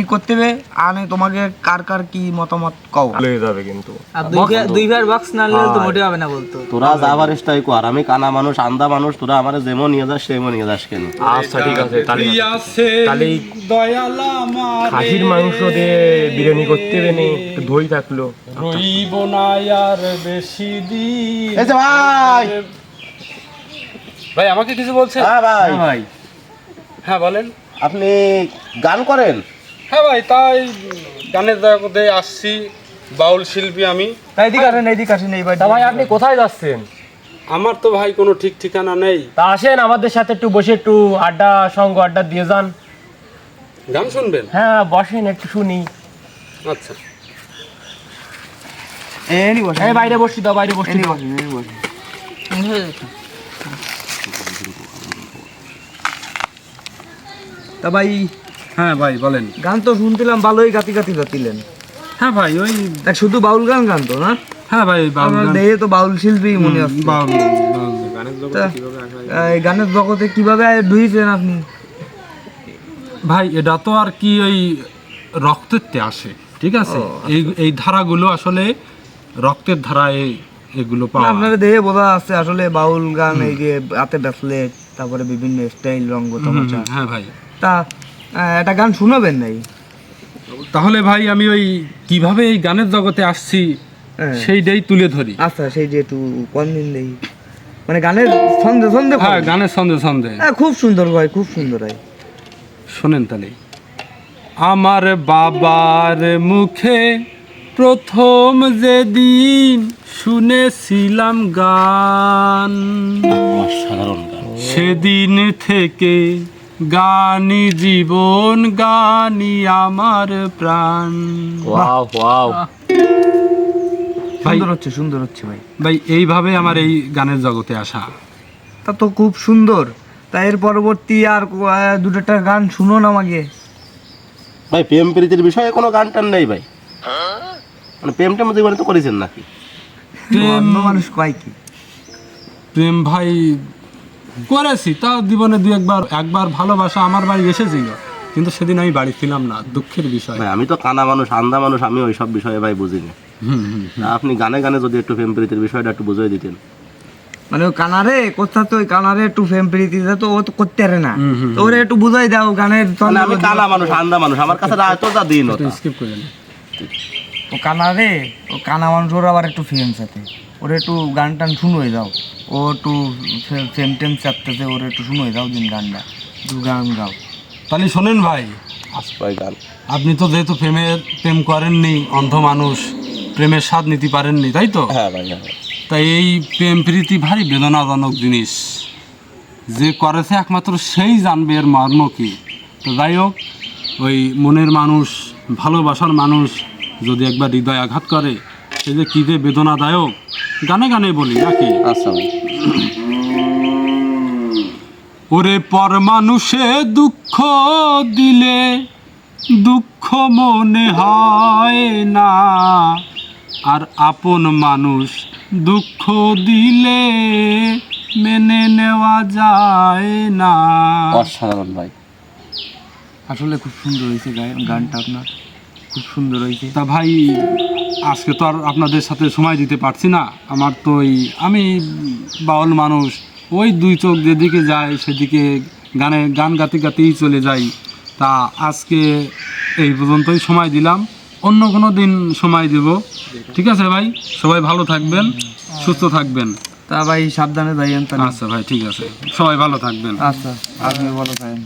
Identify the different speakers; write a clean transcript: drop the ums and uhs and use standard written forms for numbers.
Speaker 1: ঠিক করতে হবে। আনে তোমাকে কার কার কি মতামত কও
Speaker 2: হয়ে যাবে কিন্তু
Speaker 3: দুই ভাইয়ের বক্স না নিলে তো মোটেও হবে না বলতো।
Speaker 4: তোরা যাবার চেষ্টাই কর, আমি কানা মানুষ আন্দা মানুষ, তোরা আমার যেমন নিয়ে যাস সেমন নিয়ে যাস কেন?
Speaker 2: আচ্ছা ঠিক আছে, তাহলে খাসির মাংস দিয়ে বিরিয়ানি করতে হবে নি, একটু দই থাকলো।
Speaker 5: রইব না আর বেশি দিন।
Speaker 4: এই যে ভাই,
Speaker 5: ভাই আমাকে কিছু বলছেন?
Speaker 4: হ্যাঁ ভাই,
Speaker 5: ভাই হ্যাঁ বলেন।
Speaker 4: আপনি গান করেন?
Speaker 5: হ্যাঁ ভাই, তাই গানের জগতে আসছি, বাউল শিল্পী আমি।
Speaker 1: তাই এদিকে আসেন এইবার।
Speaker 2: তা ভাই আপনি কোথায় যাচ্ছেন?
Speaker 5: আমার তো ভাই কোনো ঠিক ঠিকানা নেই।
Speaker 2: তা আসেন আমাদের সাথে একটু বসে একটু আড্ডা দিয়ে যান।
Speaker 5: গান শুনবেন?
Speaker 2: হ্যাঁ বসেন একটু শুনি।
Speaker 5: আচ্ছা
Speaker 1: এনি বসে
Speaker 2: এই বাইরে বসি দাও, বাইরে বসি দাও।
Speaker 1: তা ভাই
Speaker 5: হ্যাঁ ভাই বলেন।
Speaker 1: গান তো শুনছিলাম ভালোই গাতি যাচ্ছিলেন।
Speaker 5: হ্যাঁ ভাই ওই
Speaker 1: দেখ শুধু বাউল গান তো না?
Speaker 5: হ্যাঁ ভাই
Speaker 1: আমার দেহে তো বাউল শিল্পী মনে হচ্ছে। এই গানের জগতে কিভাবে ঢুকেছেন আপনি?
Speaker 5: ভাই এটা তো আর কি ওই রক্তেতে আসে, ঠিক আছে? এই ধারাগুলো আসলে রক্তের ধারায় এগুলো পাওয়া।
Speaker 1: আপনার দেহে বোঝা আছে আসলে বাউল গান, এই যে হাতে ব্যাসলেট, তারপরে বিভিন্ন স্টাইল রঙ্গ তামাশা।
Speaker 5: হ্যাঁ ভাই,
Speaker 1: তা একটা গান শোনাবেন নাই?
Speaker 5: তাহলে ভাই আমি ওই কিভাবে এই গানের জগতে আসছি সেইটাই তুলে ধরি।
Speaker 1: আচ্ছা সেই যে একটু কোন দিন দেই, মানে গানের ছন্দে
Speaker 5: হ্যাঁ গানের সন্ধে
Speaker 1: খুব সুন্দর ভাই, খুব সুন্দর হয়।
Speaker 5: শোনেন তাহলে। আমার বাবার মুখে প্রথম যেদিন শুনেছিলাম গান,
Speaker 4: অসাধারণ গান।
Speaker 5: সেদিন থেকে গানি জীবন, গানি আমার প্রাণ।
Speaker 2: ওয়াও ওয়াও,
Speaker 5: ভাই
Speaker 1: সুন্দর হচ্ছে ভাই।
Speaker 5: ভাই এইভাবে আমার এই গানের জগতে আসা।
Speaker 1: তা তো খুব সুন্দর। তা এর পরবর্তী আর দুটোটা গান শুনুন আমাকে।
Speaker 4: ভাই প্রেম প্রীতির বিষয়ে কোনো গান টান নেই ভাই? মানে প্রেমটা জীবনে তো করেছেন নাকি?
Speaker 1: অন্য মানুষ কয় কি?
Speaker 5: প্রেম ভাই করেছি, তা জীবনে একবার ভালোবাসা আমার বাড়ি এসেছিল, কিন্তু সেদিন আমি বাড়ি ছিলাম না, দুঃখের বিষয়।
Speaker 4: ভাই আমি তো কানা মানুষ আন্দা মানুষ, আমি ওই সব বিষয়ে ভাই বুঝি না। আপনি গানে গানে যদি একটু প্রেম প্রীতির বিষয়টা একটু বুঝিয়ে দিতেন।
Speaker 1: মানে ওই কানারে কোথা তো ওই কানারে একটু ফেম প্রীতি তো ও তো করতে পারে না, তো ওরে একটু বুঝাই দাও গানের।
Speaker 4: মানে আমি কানা মানুষ আন্দা মানুষ, আমার কাছে রায়তো যা দিন
Speaker 5: স্কিপ করেন।
Speaker 1: ও কানারে, ও কানা মানুষ, ওর আবার একটু ফেম সাথে, ওরে একটু গান টান শুনোই দাও। ও একটু ফেম টেম চাপতেছে, ওরে একটু শুনোই দাও দিন গানটা, একটু গান গাও।
Speaker 5: তাহলে শোনেন ভাই,
Speaker 4: আশপাই গান।
Speaker 5: আপনি তো যেহেতু প্রেম করেননি, অন্ধ মানুষ, প্রেমের স্বাদ নিতে পারেননি, তাই তো?
Speaker 4: হ্যাঁ ভাই, হ্যাঁ।
Speaker 5: তাই এই প্রেম প্রীতি ভারী বেদনাজনক জিনিস, যে করেছে একমাত্র সেই জানবে এর মর্ম কি। তো যাই হোক, ওই মনের মানুষ, ভালোবাসার মানুষ যদি একবার হৃদয় আঘাত করে, সে যে কী যে বেদনাদায়ক, গানে গানে বলি নাকি?
Speaker 4: আচ্ছা ভাই।
Speaker 5: ওরে পর মানুষে দুঃখ দিলে দুঃখ মনে হয় না, আর আপন মানুষ দুঃখ দিলে মেনে নেওয়া যায় না।
Speaker 4: অসাধারণ ভাই,
Speaker 1: আসলে খুব সুন্দর হয়েছে গানটা আপনার, খুব সুন্দর হয়েছে।
Speaker 5: তা ভাই আজকে তো আর আপনাদের সাথে সময় দিতে পারছি না, আমার তো আমি বাউল মানুষ, ওই দুই চোখ যেদিকে যায় সেদিকে গান গাতেই চলে যাই। তা আজকে এই পর্যন্তই সময় দিলাম, অন্য কোনো দিন সময় দেব, ঠিক আছে ভাই? সবাই ভালো থাকবেন, সুস্থ থাকবেন।
Speaker 1: তা ভাই সাবধানে যাইয়েন।
Speaker 5: আচ্ছা ভাই, ঠিক আছে, সবাই ভালো থাকবেন।
Speaker 1: আচ্ছা, আপনি ভালো থাকেন।